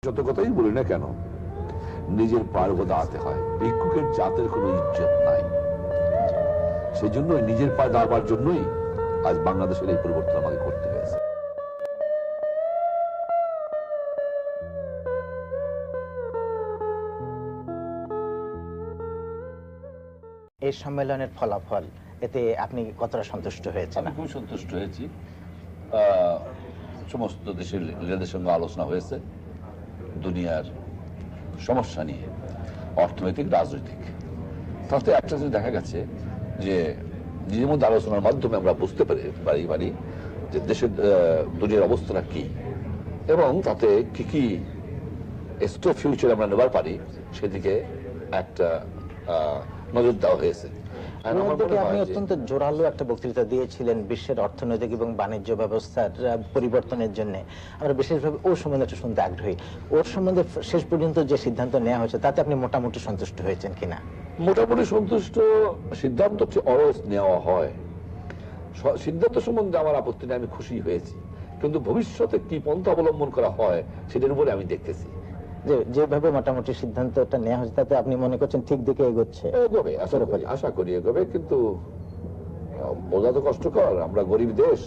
যত কথাই বলি না কেন, নিজের পায়ের উপর দাঁড়াতে হয়। ভিক্ষুকের জাতের কোনো ইজ্জত নাই। সেই জন্য নিজের পায়ে দাঁড়াবার জন্যই আজ বাংলাদেশের এই পরিবর্তন আমাকে করতে হয়েছে। এই সম্মেলনের ফলাফল, এতে আপনি কতটা সন্তুষ্ট হয়েছেন? আমি খুব সন্তুষ্ট হয়েছি। সমস্ত দেশের লিডারদের সঙ্গে আলোচনা হয়েছে দুনিয়ার সমস্যা নিয়ে, অর্থনৈতিক, রাজনৈতিক। তাতে একটা জিনিস দেখা গেছে যে নিজের মধ্যে আলোচনার মাধ্যমে আমরা বুঝতে পারি যে দেশের দুনিয়ার অবস্থাটা কি এবং তাতে কি কি স্টেপ ফিউচার আমরা নেবার পারি সেদিকে একটা নজর দেওয়া হয়েছে। আপনি অত্যন্ত জোরালো একটা বক্তৃতা দিয়েছিলেন বিশ্বের অর্থনৈতিক এবং বাণিজ্য ব্যবস্থার পরিবর্তনের জন্য। আমরা বিশেষভাবে ওর সম্বন্ধে একটু শুনতে আগ্রহী। ওর সম্বন্ধে শেষ পর্যন্ত যে সিদ্ধান্ত নেওয়া হয়েছে তাতে আপনি মোটামুটি সন্তুষ্ট হয়েছেন কিনা? মোটামুটি সন্তুষ্ট। সিদ্ধান্ত অলওয়েজ নেওয়া হয়, সিদ্ধান্ত সম্বন্ধে আমার আপত্তি নেই, আমি খুশি হয়েছি। কিন্তু ভবিষ্যতে কি পন্থা অবলম্বন করা হয় সেটার উপরে আমি দেখতেছি। যেভাবে মোটামুটি সিদ্ধান্তটা নেওয়া হয়েছে তাতে আপনি মনে করছেন ঠিক দিকে এগোচ্ছে? এগোবে, আশা করি এগোবে, কিন্তু বোঝা তো কষ্টকর। আমরা গরিব দেশ,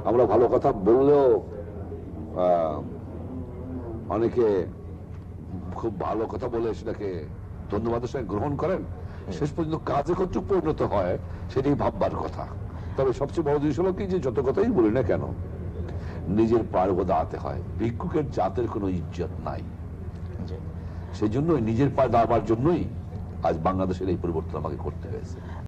আমরা ভালো কথা বললেও অনেকে খুব ভালো কথা বলে সেটাকে ধন্যবাদের সঙ্গে গ্রহণ করেন, শেষ পর্যন্ত কাজে কতটুকু পরিণত হয় সেটাই ভাববার কথা। তবে সবচেয়ে বড় জিনিস হলো কি, যে যত কথাই বলি না কেন, নিজের পায়ের উপর দাঁড়াতে হয়। ভিক্ষুকের জাতের কোনো ইজ্জত নাই। সেই জন্য নিজের পায়ে দাঁড়াবার জন্যই আজ বাংলাদেশের এই পরিবর্তন আমাকে করতে হয়েছে।